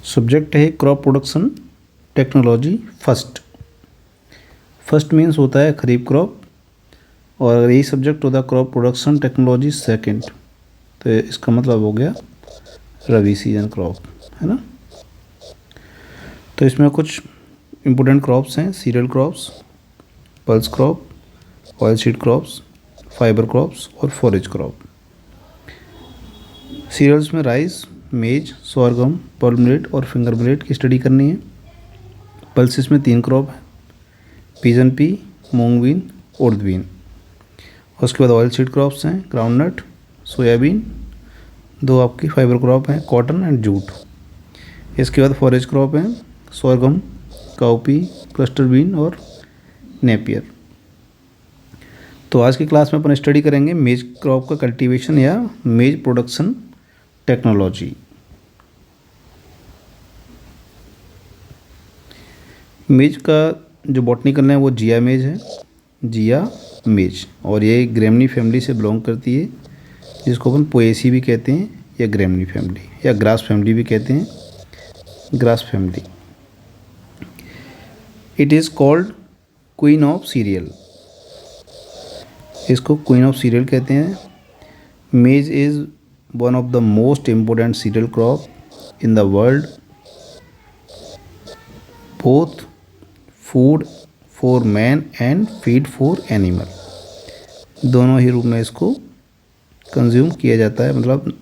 Subject है crop production technology first means होता है खरीफ क्रॉप, और अगर यही सब्जेक्ट होता है क्रॉप प्रोडक्शन टेक्नोलॉजी सेकंड, तो इसका मतलब हो गया रबी सीजन क्रॉप, है ना। तो इसमें कुछ इम्पोर्टेंट क्रॉप्स हैं: cereal crops, pulse crop, oil seed crops, fibre crops और फॉरेज क्रॉप। सीरियल्स में rice, maize, sorghum, pearl millet और फिंगर मिलेट की स्टडी करनी है। पल्सेस में 3 क्रॉप है: pigeon pea, moong bean, urad bean. उसके बाद ऑयल सीड क्रॉप्स हैं: ग्राउंडनट, सोयाबीन। 2 आपकी फाइबर क्रॉप हैं: कॉटन एंड जूट। इसके बाद फॉरेज क्रॉप हैं: सोरगम, काउपी, क्लस्टर बीन और नेपियर। तो आज की क्लास में अपन स्टडी करेंगे मेज क्रॉप का कल्टीवेशन या मेज प्रोडक्शन टेक्नोलॉजी। मेज का जो बॉटनिकल नेम है वो जिया मेज है, जिया मेज, और ये ग्रेमनी फैमिली से बिलोंग करती है, जिसको अपन पोएसी भी कहते हैं या ग्रेमनी फैमिली या ग्रास फैमिली भी कहते हैं, grass family. It is called queen of serial, इसको क्वीन ऑफ सीरियल कहते हैं। मेज is one of the most important cereal crop in the world, both food for man and feed for animal. दोनों ही रूप में इसको कंज्यूम किया जाता है, मतलब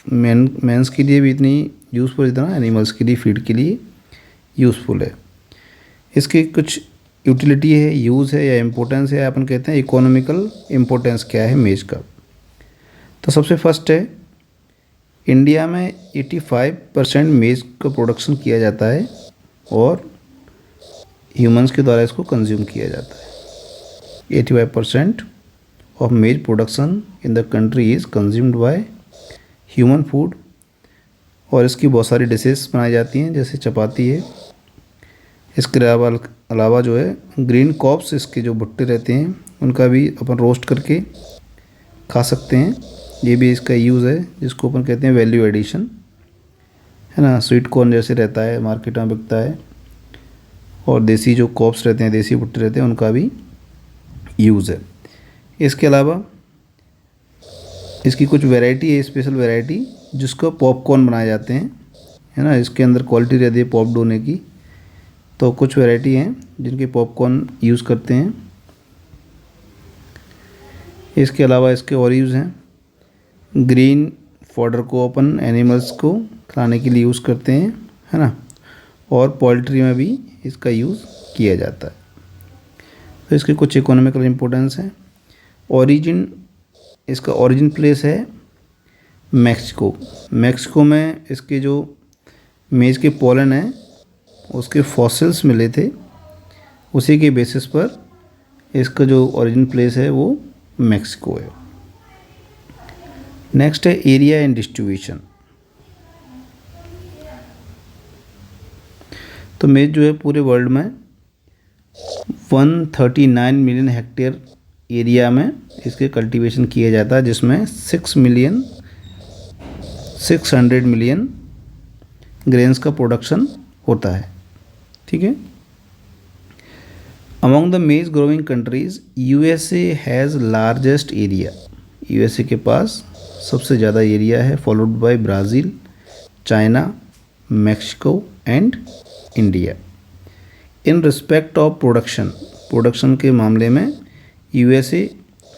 मैंस के लिए भी इतनी यूज़फुल जितना एनिमल्स के लिए फीड के लिए यूज़फुल है। इसकी कुछ यूटिलिटी है, यूज़ है या इम्पोर्टेंस है, अपन कहते हैं इकोनॉमिकल इम्पोर्टेंस क्या है मेज का। तो सबसे फर्स्ट है, इंडिया में 85% मेज का प्रोडक्शन किया जाता है और ह्यूमंस के द्वारा इसको कंज्यूम किया जाता है। 85% ऑफ मेज production in the country is consumed by human food, और इसकी बहुत सारी डिशेस बनाई जाती हैं, जैसे चपाती है। इसके अलावा जो है ग्रीन कॉप्स, इसके जो भुट्टे रहते हैं उनका भी अपन रोस्ट करके खा सकते हैं, ये भी इसका यूज़ है, जिसको अपन कहते हैं वैल्यू एडिशन, है ना। स्वीट कॉर्न जैसे रहता है, मार्केट में बिकता है, और देसी जो कॉप्स रहते हैं, देसी भुट्टे रहते हैं, उनका भी यूज़ है। इसके अलावा इसकी कुछ वैरायटी है, स्पेशल वैरायटी, जिसको पॉपकॉर्न बनाए जाते हैं, है ना। इसके अंदर क्वालिटी रहती है पॉप डोने की, तो कुछ वैरायटी हैं जिनके पॉपकॉर्न यूज़ करते हैं। इसके अलावा इसके और यूज़ हैं, ग्रीन फॉडर को अपन एनिमल्स को खिलाने के लिए यूज़ करते हैं, है ना, और पोल्ट्री में भी इसका यूज़ किया जाता है। तो इसके कुछ इकोनॉमिकल इम्पोर्टेंस है। इसका ओरिजिन प्लेस है मैक्सिको। मैक्सिको में इसके जो मेज के पोलन हैं उसके फॉसिल्स मिले थे, उसी के बेसिस पर इसका जो ओरिजिन प्लेस है वो मैक्सिको है। नेक्स्ट है एरिया एंड डिस्ट्रीब्यूशन। तो मेज जो है पूरे वर्ल्ड में 139 मिलियन हेक्टेयर एरिया में इसके कल्टीवेशन किया जाता है, जिसमें 600 मिलियन ग्रेन्स का प्रोडक्शन होता है, ठीक है। अमॉन्ग द मेज growing countries USA has largest area. USA के पास सबसे ज़्यादा एरिया है, followed by Brazil, China, Mexico and India. In respect of production के मामले में यूएसए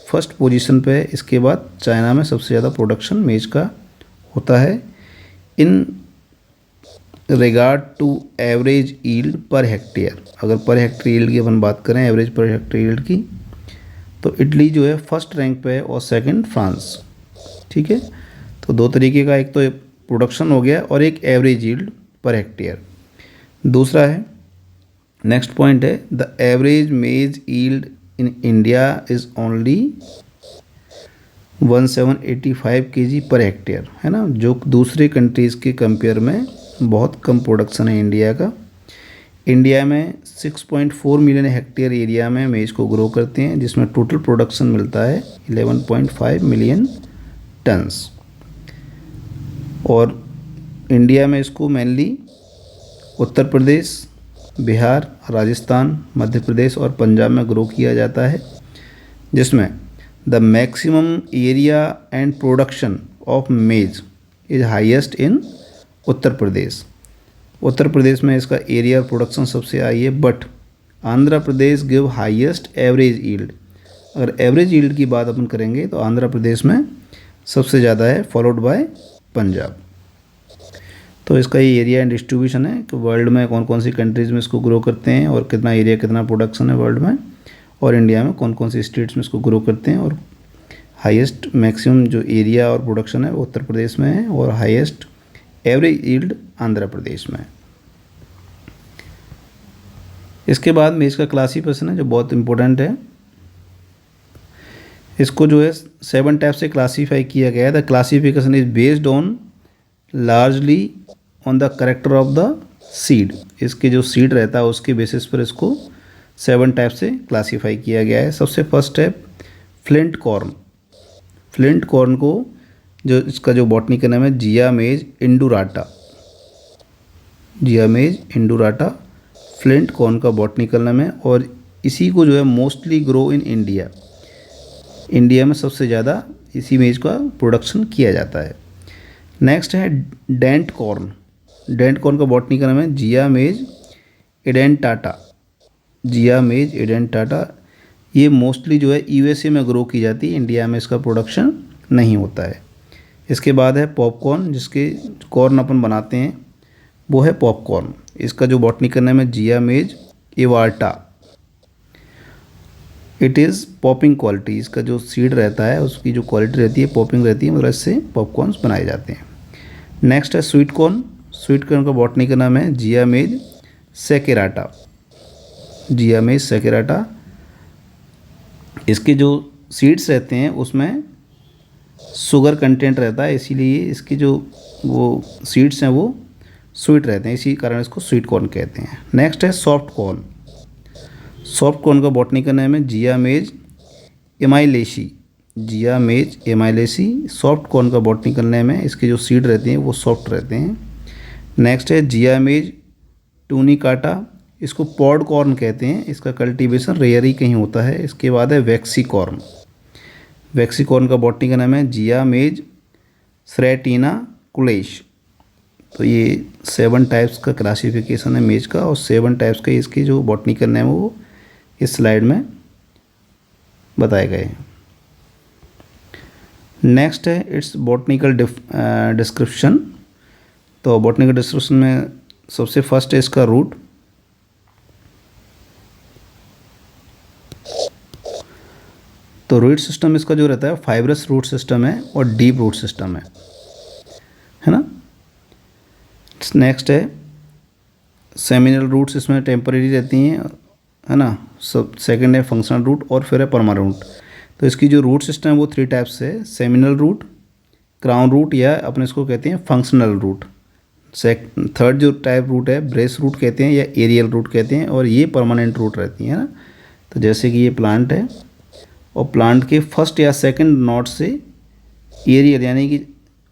फर्स्ट पोजीशन पे है, इसके बाद चाइना में सबसे ज़्यादा प्रोडक्शन मेज का होता है। In regard to average yield per hectare, अगर पर हेक्टेयर यील्ड की अपन बात करें, एवरेज पर हेक्टेयर यील्ड की, तो इटली जो है फर्स्ट रैंक पे है और सेकंड फ्रांस, ठीक है। तो 2 तरीके का, एक तो प्रोडक्शन हो गया और एक एवरेज यील्ड पर हेक्टेयर। दूसरा है, नेक्स्ट पॉइंट है, द एवरेज मेज yield in India is only 1785 kg per hectare, है ना, जो दूसरे कंट्रीज़ के कंपेयर में बहुत कम प्रोडक्शन है इंडिया का। इंडिया में 6.4 मिलियन हेक्टेयर एरिया में मेज को ग्रो करते हैं, जिसमें टोटल प्रोडक्शन मिलता है 11.5 मिलियन टन्स। और इंडिया में इसको मेनली उत्तर प्रदेश, बिहार, राजस्थान, मध्य प्रदेश और पंजाब में ग्रो किया जाता है, जिसमें the maximum area and production of maize is highest in Uttar Pradesh. Uttar Pradesh में इसका एरिया और प्रोडक्शन सबसे हाई है, but Andhra Pradesh give highest average yield. अगर एवरेज यील्ड की बात अपन करेंगे तो आंध्र प्रदेश में सबसे ज़्यादा है, फॉलोड बाय पंजाब। तो इसका ये एरिया एंड डिस्ट्रीब्यूशन है कि वर्ल्ड में कौन कौन सी कंट्रीज़ में इसको ग्रो करते हैं और कितना एरिया कितना प्रोडक्शन है वर्ल्ड में, और इंडिया में कौन कौन सी स्टेट्स में इसको ग्रो करते हैं। और हाईएस्ट मैक्सिमम जो एरिया और प्रोडक्शन है वो उत्तर प्रदेश में है और highest average yield Andhra Pradesh में है। इसके बाद मेज का क्लासिफिकेशन है जो बहुत इंपॉर्टेंट है। इसको जो है 7 टाइप से क्लासीफाई किया गया है। The classification is based on largely on the character of the seed. इसके जो सीड रहता है उसके बेसिस पर इसको 7 टाइप से क्लासीफाई किया गया है। सबसे फर्स्ट है फ्लिंट कॉर्न। फ्लिंट कॉर्न को जो इसका जो बॉटनी का नाम है जियामेज इंडुराटा। जियामेज इंडुराटा फ्लिंट कॉर्न का बॉटनिकल नाम है और इसी को जो है mostly grow in India. India में सबसे ज़्यादा इसी मेज का प्रोडक्शन किया जाता है। नेक्स्ट है डेंट कॉर्न। डेंट कॉर्न का बॉटनी का नाम है जियामेज एडेंटाटा। जियामेज एडेंटाटा ये मोस्टली जो है यूएसए में ग्रो की जाती है, इंडिया में इसका प्रोडक्शन नहीं होता है। इसके बाद है पॉपकॉर्न, जिसके कॉर्न अपन बनाते हैं वो है पॉपकॉर्न। इसका जो बॉटनी का नाम है Zea mays everta. It is popping quality. इसका जो सीड रहता है उसकी जो क्वालिटी रहती है पॉपिंग रहती है, मतलब इससे पॉपकॉर्न्स बनाए जाते हैं। नेक्स्ट है स्वीट कॉर्न। स्वीट कॉर्न का बॉटनी का नाम है जियामेज सेकेराटा। जियामेज सेकेराटा। इसके जो सीड्स रहते हैं उसमें शुगर कंटेंट रहता है, इसीलिए इसकी जो वो सीड्स हैं वो स्वीट रहते हैं, इसी कारण इसको स्वीट कॉर्न कहते हैं। नेक्स्ट है सॉफ्ट कॉर्न। सॉफ्ट कॉर्न का बॉटनी का नाम है जियामेज एमाइलेसी। जियामेज एमाइलेसी सॉफ्ट कॉर्न का बॉटनिकल नेम है। इसके जो सीड रहते हैं वो सॉफ्ट रहते हैं। नेक्स्ट है जियामेज टूनिकाटा। इसको पॉड कॉर्न कहते हैं, इसका कल्टीवेशन रेयर ही कहीं होता है। इसके बाद है वैक्सी कॉर्न। वैक्सी कॉर्न का बॉटनी का नाम है जियामेज स्रेटिना कुलेश। तो ये 7 टाइप्स का क्लासिफिकेशन है मेज का और 7 टाइप्स का इसकी जो बॉटनिकल नेम है वो इस स्लाइड में बताए गए हैं। नेक्स्ट है इट्स बॉटनिकल डिस्क्रिप्शन। तो बॉटनिकल डिस्क्रिप्शन में सबसे फर्स्ट है इसका रूट। तो रूट सिस्टम इसका जो रहता है फाइब्रस रूट सिस्टम है और डीप रूट सिस्टम है ना। नेक्स्ट है सेमिनल रूट्स, इसमें टेम्परेरी रहती हैं, है ना। सब सेकंड है फंक्शनल रूट और फिर है परमानेंट रूट। तो इसकी जो रूट सिस्टम है वो 3 टाइप्स है, सेमिनल रूट, क्राउन रूट या अपने इसको कहते हैं फंक्शनल रूट। थर्ड जो टाइप रूट है ब्रेस रूट कहते हैं या एरियल रूट कहते हैं, और ये परमानेंट रूट रहती है ना। तो जैसे कि ये प्लांट है और प्लांट के फर्स्ट या सेकंड नोड से एरियल यानी कि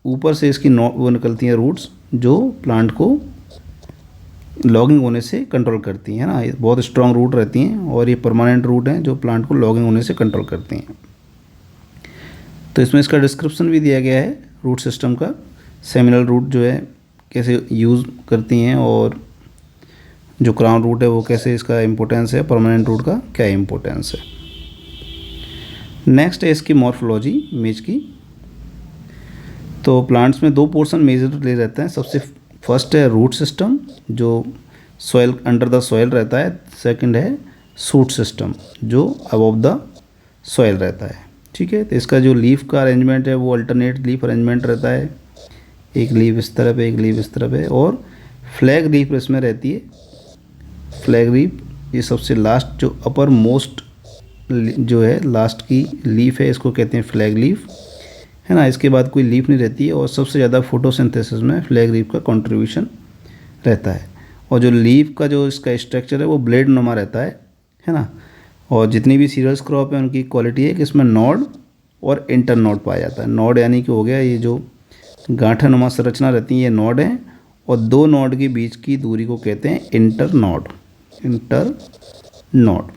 ऊपर से इसकी वो निकलती हैं रूट्स जो प्लांट को लॉगिंग होने से कंट्रोल करती हैं, है ना। ये बहुत स्ट्रॉन्ग रूट रहती हैं और ये परमानेंट रूट हैं जो प्लांट को लॉगिंग होने से कंट्रोल करती हैं। तो इसमें इसका डिस्क्रिप्शन भी दिया गया है रूट सिस्टम का। सेमिनल रूट जो है कैसे यूज़ करती हैं और जो क्राउन रूट है वो कैसे इसका इम्पोर्टेंस है, परमानेंट रूट का क्या इम्पोर्टेंस है। नेक्स्ट है इसकी मॉर्फोलॉजी मेज की। तो प्लांट्स में 2 पोर्शन मेजरली रहते हैं। सबसे फर्स्ट है रूट सिस्टम जो सॉइल अंडर द सॉइल रहता है। सेकंड है शूट सिस्टम जो अबव द सॉइल रहता है, ठीक है। तो इसका जो लीफ का अरेंजमेंट है वो अल्टरनेट लीफ अरेंजमेंट रहता है, एक लीफ इस तरफ है एक लीफ इस तरफ है, और फ्लैग लीफ इसमें रहती है। फ्लैग लीफ ये सबसे लास्ट जो अपर मोस्ट जो है लास्ट की लीफ है इसको कहते हैं फ्लैग लीफ, है ना। इसके बाद कोई लीफ नहीं रहती है और सबसे ज़्यादा फोटोसिंथेसिस में फ्लैग लीफ का कंट्रीब्यूशन रहता है। और जो लीफ का जो इसका स्ट्रक्चर है वो ब्लेड नुमा रहता है ना। और जितनी भी सीरियल्स क्रॉप है उनकी क्वालिटी है कि इसमें नोड और इंटर नोड पाया जाता है। नोड यानी कि हो गया ये जो गांठा नुमा संरचना रहती है ये नोड है, और दो नोड के बीच की दूरी को कहते हैं इंटर नोड।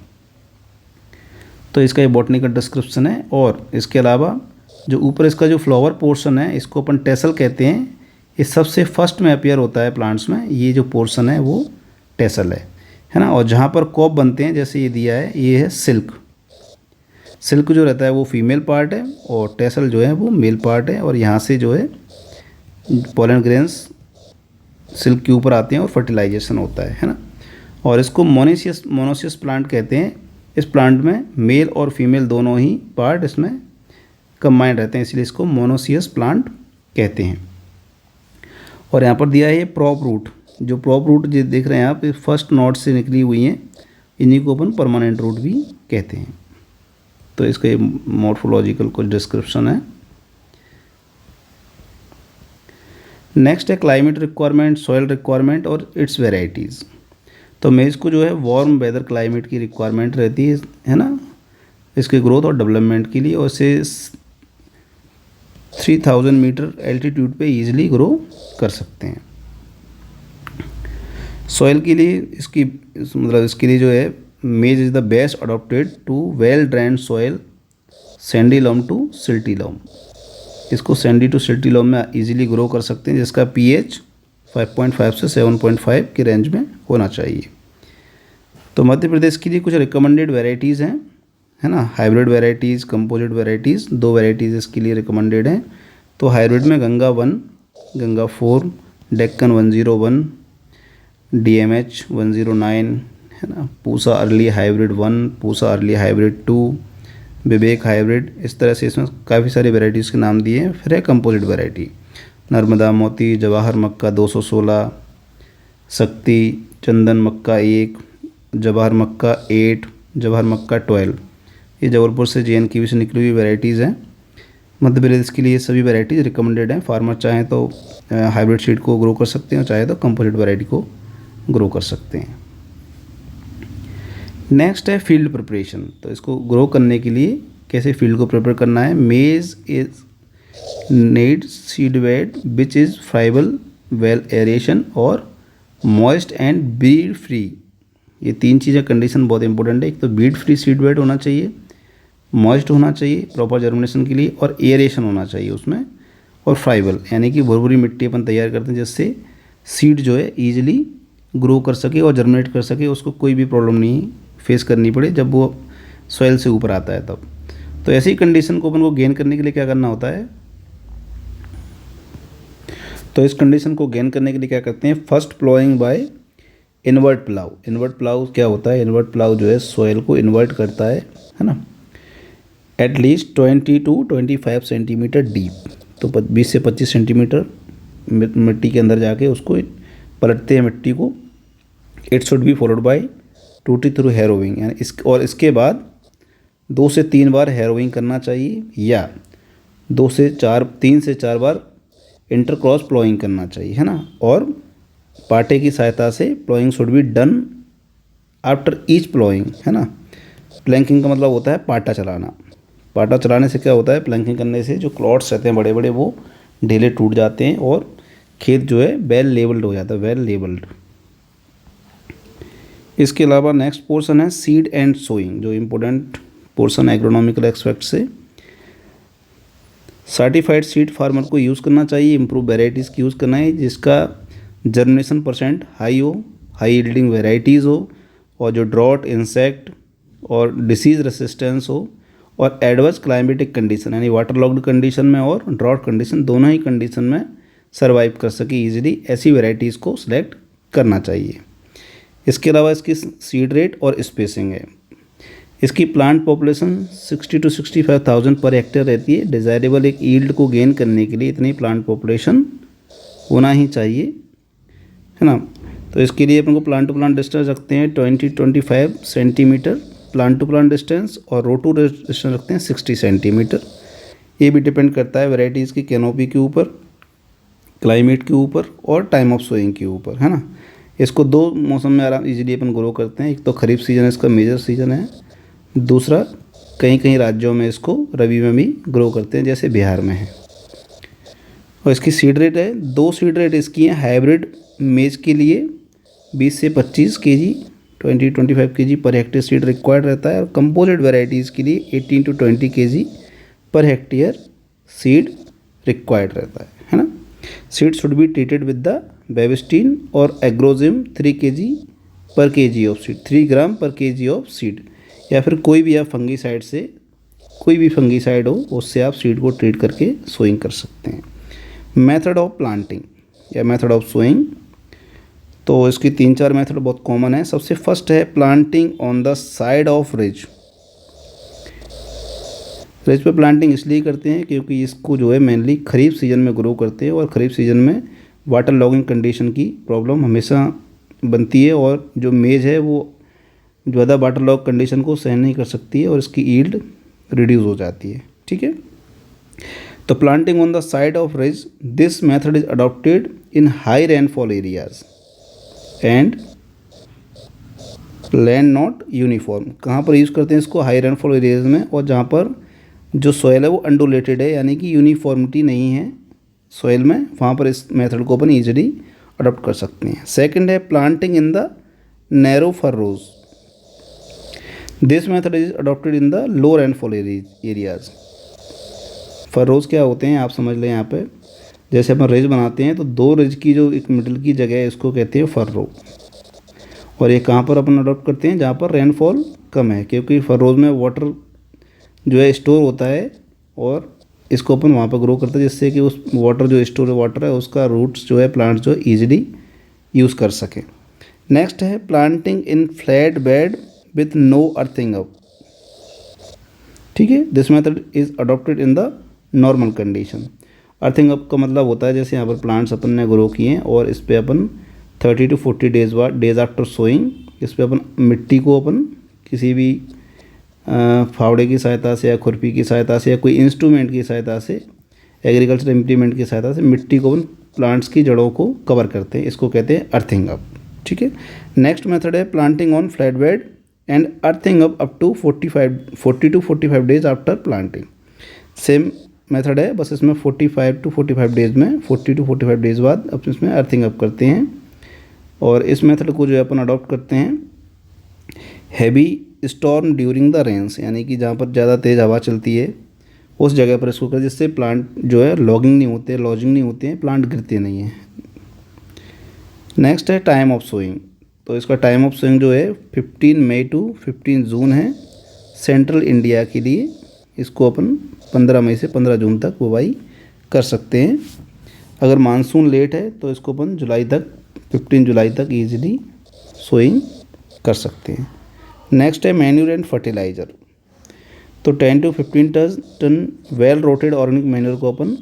तो इसका ये बॉटनी का डिस्क्रिप्शन है। और इसके अलावा जो ऊपर इसका जो फ्लावर पोर्शन है इसको अपन टेसल कहते हैं। ये सबसे फर्स्ट में अपीयर होता है प्लांट्स में, ये जो पोर्शन है वो टेसल है ना। और जहाँ पर कॉप बनते हैं जैसे ये दिया है, ये है सिल्क जो रहता है वो फीमेल पार्ट है और टेसल जो है वो मेल पार्ट है। और यहाँ से जो है पोलन ग्रेन्स सिल्क के ऊपर आते हैं और फर्टिलाइजेशन होता है ना। और इसको मोनोसियस प्लांट कहते हैं। इस प्लांट में मेल और फीमेल दोनों ही पार्ट इसमें कंबाइंड रहते हैं, इसलिए इसको मोनोसियस प्लांट कहते हैं। और यहाँ पर दिया है ये प्रॉप रूट, जो प्रॉप रूट जो देख रहे हैं आप, फर्स्ट नोड से निकली हुई हैं, इन्हीं को अपन परमानेंट रूट भी कहते हैं। तो इसका ये मॉर्फोलॉजिकल कुछ डिस्क्रिप्शन है। नेक्स्ट है क्लाइमेट रिक्वायरमेंट, सॉइल रिक्वायरमेंट और इट्स वेराइटीज़। तो मेज़ को जो है वार्म वेदर क्लाइमेट की रिक्वायरमेंट रहती है ना, इसके ग्रोथ और डेवलपमेंट के लिए। और इसे 3000 मीटर एल्टीट्यूड पे इजीली ग्रो कर सकते हैं। सॉइल के लिए इसके लिए जो है maize is the best adopted to well drained soil sandy loam to silty loam. इसको सैंडी टू सिल्टी लॉम में इजीली ग्रो कर सकते हैं, जिसका pH 5.5 से 7.5 के रेंज में होना चाहिए। तो मध्य प्रदेश के लिए कुछ रिकमेंडेड वेराइटीज़ हैं, है ना। हाइब्रिड वेराइटीज़, कंपोजिट वेराइटीज़, दो वेराइटीज़ इसके लिए रिकमेंडेड हैं। तो हाइब्रिड में गंगा 1, गंगा 4, डेक्कन 101, DMH 109, है ना, Pusa early hybrid 1, Pusa early hybrid 2, विवेक हाइब्रिड। इस तरह से इसमें काफ़ी सारी वेराइटीज़ के नाम दिए हैं। फिर है कंपोजिट वेराइटी, नर्मदा मोती, जवाहर मक्का 216, शक्ति, चंदन मक्का 1, जवाहर मक्का 8, जवाहर मक्का 12। ये जबलपुर से JNKV से निकली हुई वेराइटीज़ हैं। मध्य प्रदेश के लिए ये सभी वेराइटीज़ रिकमेंडेड हैं। फार्मर चाहें तो हाइब्रिड सीड को ग्रो कर सकते हैं और चाहे तो कंपोजिट वेराइटी को ग्रो कर सकते हैं। नेक्स्ट है फील्ड प्रिपरेशन। तो इसको ग्रो करने के लिए कैसे फील्ड को प्रिपेयर करना है। मेज is need seed bed which is friable, well aeration और मॉइस्ट एंड बीड फ्री। ये तीन चीज़ें कंडीशन बहुत इंपॉर्टेंट है। एक तो बीड फ्री सीड बेड होना चाहिए, मॉइस्ट होना चाहिए प्रॉपर जर्मिनेशन के लिए, और एरेशन होना चाहिए उसमें, और फ्राइबल यानी कि भुरभुरी मिट्टी अपन तैयार करते हैं जिससे सीड जो है ईजिली ग्रो कर सके और जर्मिनेट कर सके, उसको कोई भी प्रॉब्लम नहीं फेस करनी पड़े जब वो सॉइल से ऊपर आता है तब। तो ऐसी कंडीशन को अपन को गेन करने के लिए क्या करना होता है। तो इस कंडीशन को गेन करने के लिए क्या करते हैं, first ploughing by invert plough. Invert plough क्या होता है, इन्वर्ट प्लाउ जो है सॉइल को इन्वर्ट करता है ना, एटलीस्ट 20 to 25 सेंटीमीटर डीप। तो 20 से 25 सेंटीमीटर मिट्टी के अंदर जाके उसको पलटते हैं मिट्टी को। It should be followed by टूटी थ्रू हैरोइंग, यानी इसके बाद 2 से 3 बार हैरोइंग करना चाहिए, या 3 से 4 बार इंटरक्रॉस प्लॉइंग करना चाहिए, है ना। और पाटे की सहायता से ploughing should be done after each ploughing, है ना। प्लैंकिंग का मतलब होता है पाटा चलाना। पाटा चलाने से क्या होता है, प्लैंकिंग करने से जो क्लॉट्स रहते हैं बड़े बड़े वो ढीले टूट जाते हैं और खेत जो है वेल लेवल्ड हो जाता है, वेल लेवल्ड। इसके अलावा नेक्स्ट पोर्शन है सीड एंड सोइंग, जो इम्पोर्टेंट पोर्शन एग्रोनॉमिकल एस्पेक्ट से। सर्टिफाइड सीड फार्मर को यूज़ करना चाहिए, इम्प्रूव वेराइटीज़ की यूज़ करना है जिसका जर्मिनेशन परसेंट हाई हो, हाई यील्डिंग वेराइटीज़ हो, और जो ड्रॉट, इंसेक्ट और डिसीज़ रेसिस्टेंस हो, और एडवर्स क्लाइमेटिक कंडीशन यानी वाटर लॉक्ड कंडीशन में और ड्रॉट कंडीशन, दोनों ही कंडीशन में सर्वाइव कर सके इजीली, ऐसी वेराइटीज़ को सिलेक्ट करना चाहिए। इसके अलावा इसकी सीड रेट और स्पेसिंग है। इसकी plant population 60 to 65,000 per hectare रहती है। डिज़ायरेबल एक यील्ड को गेन करने के लिए इतनी प्लांट पॉपुलेशन होना ही चाहिए, है ना। तो इसके लिए अपन को प्लांट टू प्लांट डिस्टेंस रखते हैं 20-25 centimetre plant to plant distance, और रो टू डिस्टेंस रखते हैं 60 सेंटीमीटर। ये भी डिपेंड करता है वेराइटीज़ की कैनोपी के ऊपर, क्लाइमेट के ऊपर और टाइम ऑफ सोइंग के ऊपर, है ना। इसको 2 मौसम में आराम इजीली अपन ग्रो करते हैं। एक तो खरीफ सीजन इसका मेजर सीजन है, दूसरा कई कई राज्यों में इसको रबी में भी ग्रो करते हैं जैसे बिहार में है। और इसकी सीड रेट है, 2 सीड रेट इसकी हैं हाइब्रिड मेज के लिए 20 से 25 KG 20-25 KG per hectare seed required रहता है, और कंपोजिट वेराइटीज़ के लिए 18 to 20 kg per hectare seed required रहता है ना। Seed should be treated with the Bavistin और Agrozim 3 kg per kg of seed, 3 gram per kg of seed, या फिर कोई भी आप फंगीसाइड से, कोई भी फंगीसाइड हो उससे आप सीड को ट्रीट करके सोइंग कर सकते हैं। मेथड ऑफ प्लांटिंग या मेथड ऑफ सोइंग, तो इसकी 3-4 मेथड बहुत कॉमन है। सबसे फर्स्ट है planting on the side of ridge. Ridge पे प्लांटिंग इसलिए करते हैं क्योंकि इसको जो है मेनली खरीफ सीजन में ग्रो करते हैं, और ख़रीफ सीजन में वाटर लॉगिंग कंडीशन की प्रॉब्लम हमेशा बनती है, और जो मेज है वो ज़्यादा वाटर लॉग कंडीशन को सहन नहीं कर सकती है और इसकी ईल्ड रिड्यूस हो जाती है। ठीक है, तो planting on the side of ridge, this method is adopted in high rainfall areas and land not uniform. कहाँ पर यूज़ करते हैं इसको? हाई रेनफॉल एरियाज में, और जहाँ पर जो सॉइल है वो अनडुलेटेड है, यानी कि यूनिफॉर्मिटी नहीं है सॉइल में, वहाँ पर इस मेथड को अपन ईजिली अडॉप्ट कर सकते हैं। सेकंड है planting in the narrow furrows, this method is adopted in the low rainfall areas. Furrows क्या होते हैं आप समझ लें। यहाँ पे जैसे अपन रिज बनाते हैं तो 2 रिज की जो एक मिडिल की जगह है इसको कहते हैं फर्रो, और ये कहाँ पर अपन अडॉप्ट करते हैं? जहाँ पर रेनफॉल कम है, क्योंकि फर्रोज में वाटर जो है स्टोर होता है, और इसको अपन वहाँ पर ग्रो करते हैं जिससे कि उस वाटर जो स्टोर वाटर है उसका रूट्स जो है प्लांट्स जो ईजिली यूज़ कर सकें। नेक्स्ट है planting in flat bed with no earthing up. ठीक है, this method is adopted in the normal condition. Earthing up का मतलब होता है जैसे यहाँ पर प्लांट्स अपन ने ग्रो किए हैं और इस पर अपन 30 to 40 डेज आफ्टर सोइंग इस पर अपन मिट्टी को अपन किसी भी फावड़े की सहायता से या खुरपी की सहायता से या कोई इंस्ट्रूमेंट की सहायता से, एग्रीकल्चर इम्प्लीमेंट की सहायता से मिट्टी को अपन प्लांट्स की जड़ों को कवर करते हैं, इसको कहते हैं अर्थिंग अप। ठीक है, नेक्स्ट मेथड है planting on flat bed and earthing up to 40 to 45 days after planting. Same method है, बस इसमें 45 to 45 डेज में 40 to 45 डेज बाद अपन इसमें अर्थिंग अप करते हैं। और इस मेथड को जो है अपन अडॉप्ट करते हैं heavy storm during the rains, यानी कि जहाँ पर ज़्यादा तेज़ हवा चलती है उस जगह पर इसको कर, जिससे प्लांट जो है लॉजिंग नहीं होते हैं, प्लांट गिरते नहीं हैं। नेक्स्ट है टाइम ऑफ सोइंग, तो इसका टाइम ऑफ सोइंग जो है 15 मई to 15 जून है सेंट्रल इंडिया के लिए। इसको अपन 15 मई से 15 जून तक बुवाई कर सकते हैं। अगर मानसून लेट है तो इसको अपन 15 जुलाई तक ईजिली सोइंग कर सकते हैं। नेक्स्ट है मैन्यूर एंड फर्टिलाइज़र, तो 10 to 15 ton well rotted organic manure को अपन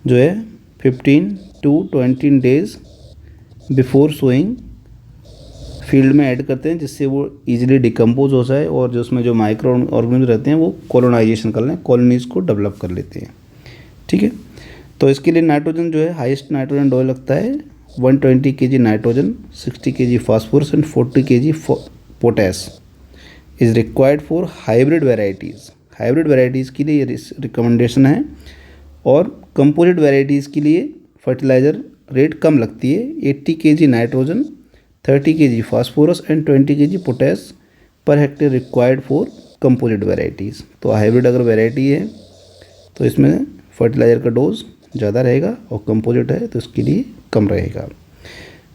जो है 15 to 20 days before sowing field में ऐड करते हैं, जिससे वो इजीली डिकम्पोज हो जाए और जो उसमें जो माइक्रो ऑर्गेनिज्म रहते हैं वो कॉलोनाइजेशन कर लें, कॉलोनीज़ को डेवलप कर लेते हैं। ठीक है, तो इसके लिए नाइट्रोजन जो है हाईएस्ट नाइट्रोजन डोज लगता है 120 kg nitrogen, 60 kg phosphorus and 40 kg potash is required for hybrid varieties. Hybrid varieties के लिए ये रिकमेंडेशन है, और कंपोजिट वेराइटीज़ के लिए फर्टिलाइज़र रेट कम लगती है, 80 kg nitrogen, 30 kg phosphorus and 20 kg potash per hectare required for composite varieties. तो हाइब्रिड अगर वेराइटी है तो इसमें फर्टिलाइज़र का डोज ज़्यादा रहेगा, और कंपोजिट है तो इसके लिए कम रहेगा।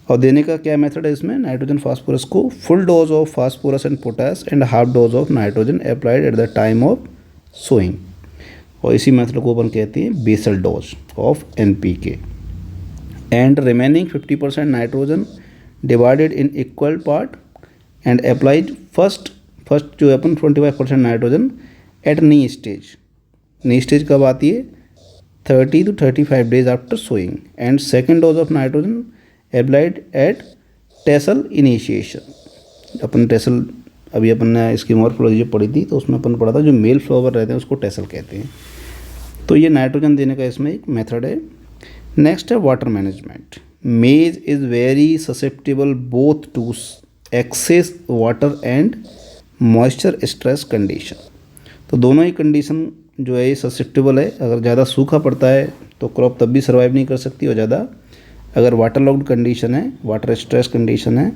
और देने का क्या मेथड है इसमें? नाइट्रोजन फास्फोरस को full dose of phosphorus and potash and half dose of nitrogen applied at the time of sowing, और इसी मेथड को अपन कहते हैं basal dose of NPK। And remaining 50% nitrogen divided in equal part and applied first जो है अपन 25% nitrogen at knee stage. Knee stage कब आती है? 30 to 35 days after sowing, and second dose of nitrogen applied at tassel initiation. अपन tassel अभी अपन ने इसकी मॉर्फोलॉजी पढ़ी थी तो उसमें अपन पढ़ा था जो मेल फ्लावर रहते हैं उसको टेसल कहते हैं। तो ये नाइट्रोजन देने का इसमें एक मेथड है। नेक्स्ट है water management. Maize is very susceptible both to excess water and moisture stress condition. तो दोनों ही कंडीशन जो है ये ससेप्टेबल है। अगर ज़्यादा सूखा पड़ता है तो क्रॉप तब भी सर्वाइव नहीं कर सकती, और ज़्यादा अगर वाटर लॉक्ड कंडीशन है, वाटर स्ट्रेस कंडीशन है,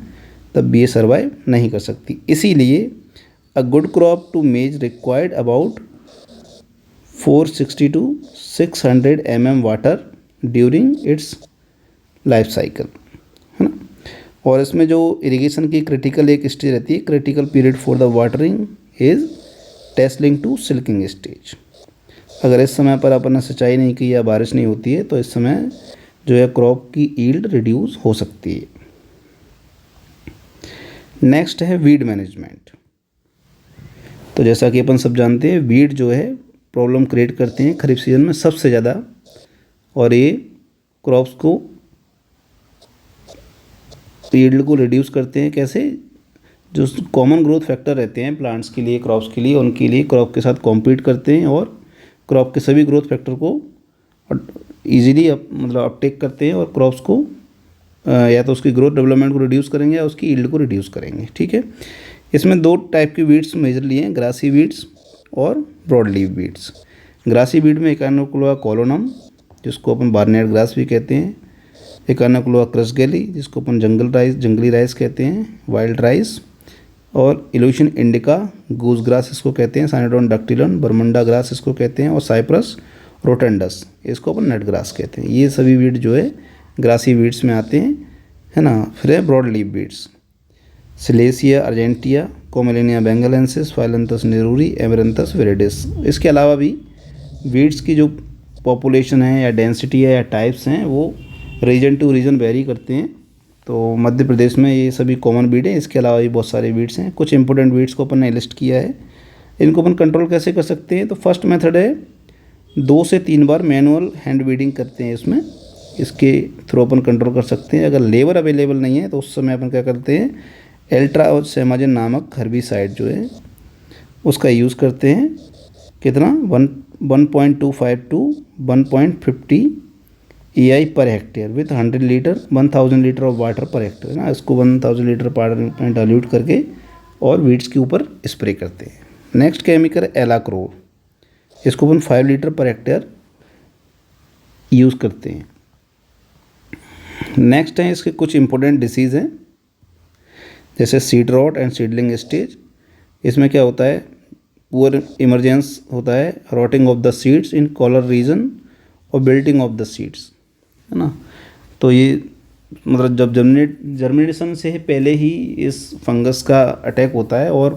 तब भी ये सर्वाइव नहीं कर सकती। इसीलिए अ गुड क्रॉप टू मेज required about 460 to 600 mm water during its life cycle, है ना। और इसमें जो इरिगेशन की क्रिटिकल एक स्टेज रहती है, critical period for the watering is tasselling to silking stage. अगर इस समय पर अपन ने सिंचाई नहीं की या बारिश नहीं होती है तो इस समय जो है क्रॉप की ईल्ड रिड्यूस हो सकती है। नेक्स्ट है वीड मैनेजमेंट। तो जैसा कि अपन सब जानते हैं, वीड जो है प्रॉब्लम क्रिएट करते हैं खरीफ सीजन में सबसे ज़्यादा, और ये क्रॉप्स को ईल्ड को रिड्यूस करते हैं। कैसे? जो कॉमन ग्रोथ फैक्टर रहते हैं प्लांट्स के लिए, क्रॉप्स के लिए, उनके लिए क्रॉप के साथ कॉम्पीट करते हैं और क्रॉप के सभी ग्रोथ फैक्टर को ईजिली अपटेक करते हैं, और क्रॉप्स को या तो उसकी ग्रोथ डेवलपमेंट को रिड्यूस करेंगे या उसकी ईल्ड को रिड्यूस करेंगे। ठीक है, इसमें दो टाइप की वीड्स मेजर लिए हैं, ग्रासी वीड्स और broad leave weeds. Grassy weed में एकानोकुला कोलोनम, जिसको अपन बार्नयार्ड ग्रास भी कहते हैं, एकानोकुला क्रसगेली, जिसको अपन जंगली राइस कहते हैं, वाइल्ड राइस, और इल्यूशन इंडिका गूस ग्रास इसको कहते हैं, साइनोडोन डक्टिलन बर्मुंडा ग्रास इसको कहते हैं, और साइप्रस रोटेंडस इसको अपन नट ग्रास कहते हैं। ये सभी वीड जो है ग्रासी वीड्स में आते हैं, है ना। फिर है broad leave weeds, Celosia argentea, Commelina benghalensis, Phyllanthus niruri, Amaranthus viridis. इसके अलावा भी वीड्स की जो पॉपुलेशन है या डेंसिटी है या टाइप्स हैं वो रीजन टू रीजन वेरी करते हैं। तो मध्य प्रदेश में ये सभी कॉमन वीड हैं, इसके अलावा भी बहुत सारे वीड्स हैं। कुछ इंपॉर्टेंट वीड्स को अपन ने लिस्ट किया है। इनको अपन कंट्रोल कैसे कर सकते हैं? तो फर्स्ट मेथड है 2 से 3 बार मैनुअल हैंड वीडिंग करते हैं, इसमें इसके थ्रू अपन कंट्रोल कर सकते हैं। अगर लेबर अवेलेबल नहीं है तो उस समय अपन क्या करते हैं, एल्ट्रा और सेमाजिन नामक हर्बिसाइड जो है उसका यूज़ करते हैं। कितना? 1.25 to 1.50 EI per hectare with 100 litre 1000 litre of water per hectare ना। इसको 1000 लीटर पानी में डाइल्यूट करके और वीड्स के ऊपर स्प्रे करते हैं। नेक्स्ट केमिकल एलाक्रोर, इसको अपन 5 लीटर पर हेक्टेयर यूज़ करते हैं। नेक्स्ट है इसके कुछ इंपॉर्टेंट डिसीज़ हैं, जैसे seed rot and seedling stage. इसमें क्या होता है, पुअर इमरजेंस होता है, rotting of the seeds in collar region और बिल्टिंग ऑफ द सीड्स, है ना। तो ये जब जर्मिनेशन से पहले ही इस फंगस का अटैक होता है और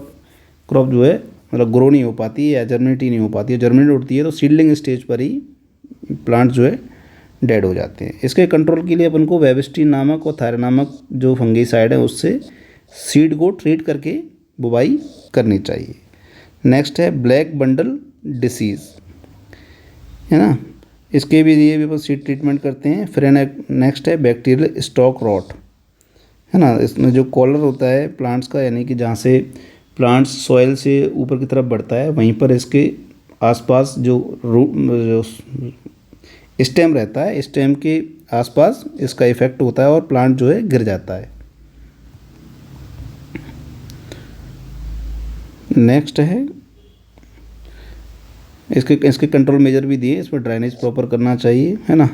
क्रॉप जो है ग्रो नहीं हो पाती या जर्मिनेट ही नहीं हो पाती है। जर्मिनेट होती है तो सीडलिंग स्टेज पर ही प्लांट जो है डेड हो जाते हैं। इसके कंट्रोल के लिए अपन को वेबिस्टीन नामक और थायरा नामक जो फंगीसाइड है उससे सीड को ट्रीट करके बुवाई करनी चाहिए। नेक्स्ट है ब्लैक बंडल डिसीज़, है ना। इसके भी लिए भी सीड ट्रीटमेंट करते हैं। फिर नेक्स्ट है बैक्टीरियल स्टॉक रॉट, है ना। इसमें जो कॉलर होता है प्लांट्स का, यानी कि जहाँ से प्लांट्स सॉइल से ऊपर की तरफ बढ़ता है वहीं पर इसके आसपास जो स्टेम रहता है, स्टेम के आसपास इसका इफेक्ट होता है और प्लांट जो है गिर जाता है। नेक्स्ट है इसके कंट्रोल मेजर भी दिए। इसमें ड्राइनेज प्रॉपर करना चाहिए, है ना।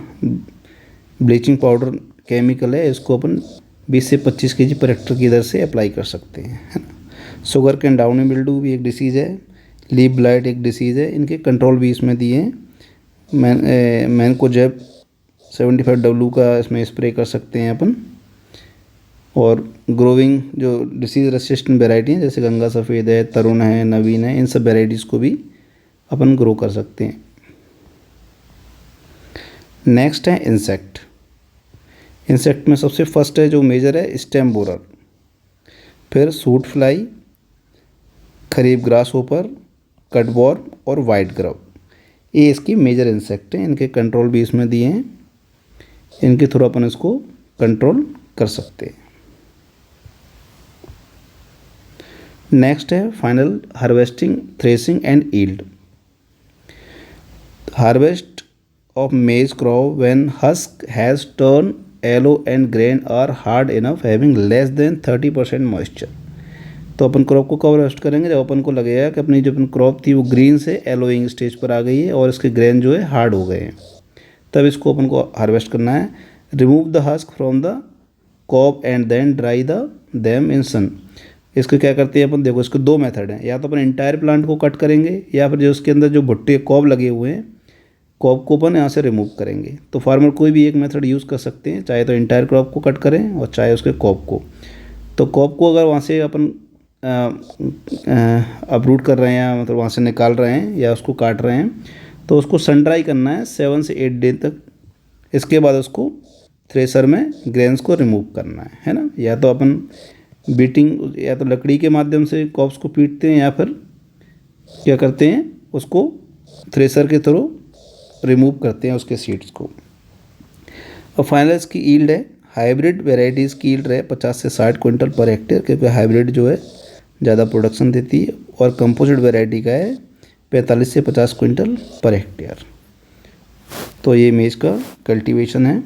ब्लीचिंग पाउडर केमिकल है, इसको अपन 20 से 25 kg पर हेक्टर की दर से अप्लाई कर सकते हैं, है ना। शुगर कैन डाउनी मिल्डू भी एक डिसीज़ है, लीफ ब्लाइट एक डिसीज़ है। इनके कंट्रोल भी इसमें दिए हैं। मैनकोजेब 75W का इसमें स्प्रे कर सकते हैं अपन। और ग्रोविंग जो डिसीज़ रेसिस्टेंट वेराइटी हैं जैसे गंगा सफ़ेद है, तरुण है, नवीन है, इन सब वेराइटीज़ को भी अपन ग्रो कर सकते हैं। नेक्स्ट है इंसेक्ट। इंसेक्ट में सबसे फर्स्ट है जो मेजर है स्टेम बोरर, फिर सूट फ्लाई, खरीफ ग्रास होपर, कटवॉर्म और वाइट ग्रब। ये इसकी मेजर इंसेक्ट हैं। इनके कंट्रोल भी इसमें दिए हैं, इनके थ्रू अपन इसको कंट्रोल कर सकते हैं। नेक्स्ट है final harvesting, threshing and yield. Harvest of maize crop when husk has turned yellow and grain are hard enough having less than 30% moisture। तो अपन क्रॉप को कब हार्वेस्ट करेंगे? जब अपन को लगेगा कि अपनी जो अपन क्रॉप थी वो ग्रीन से येलोइंग स्टेज पर आ गई है और इसके ग्रेन जो है हार्ड हो गए हैं। तब इसको अपन को हार्वेस्ट करना है। Remove the husk from the cob and then dry the them in sun. इसको क्या करते हैं अपन, देखो इसके दो मेथड हैं, या तो अपन इंटायर प्लांट को कट करेंगे या फिर जो उसके अंदर जो भुट्टे कॉब लगे हुए हैं कॉब को अपन यहाँ से रिमूव करेंगे। तो फार्मर कोई भी एक मेथड यूज़ कर सकते हैं, चाहे तो इंटायर क्रॉप को कट करें और चाहे उसके कॉब को। तो कॉब को अगर वहाँ से अपन अपरूट कर रहे हैं, मतलब वहाँ से निकाल रहे हैं या उसको काट रहे हैं, तो उसको सन ड्राई करना है 7 से 8 डे तक। इसके बाद उसको थ्रेसर में ग्रेन्स को रिमूव करना है ना। या तो अपन बीटिंग या तो लकड़ी के माध्यम से कॉब्स को पीटते हैं या फिर क्या करते हैं उसको थ्रेसर के थ्रू रिमूव करते हैं उसके सीड्स को। और फाइनल इसकी ईल्ड है, हाइब्रिड वेराइटीज़ की ईल्ड है 50 से 60 क्विंटल पर हेक्टेयर, क्योंकि हाइब्रिड जो है ज़्यादा प्रोडक्शन देती है। और कंपोजिट वेराइटी का है 45 से 50 क्विंटल पर हेक्टेयर। तो ये मेज का कल्टीवेशन है।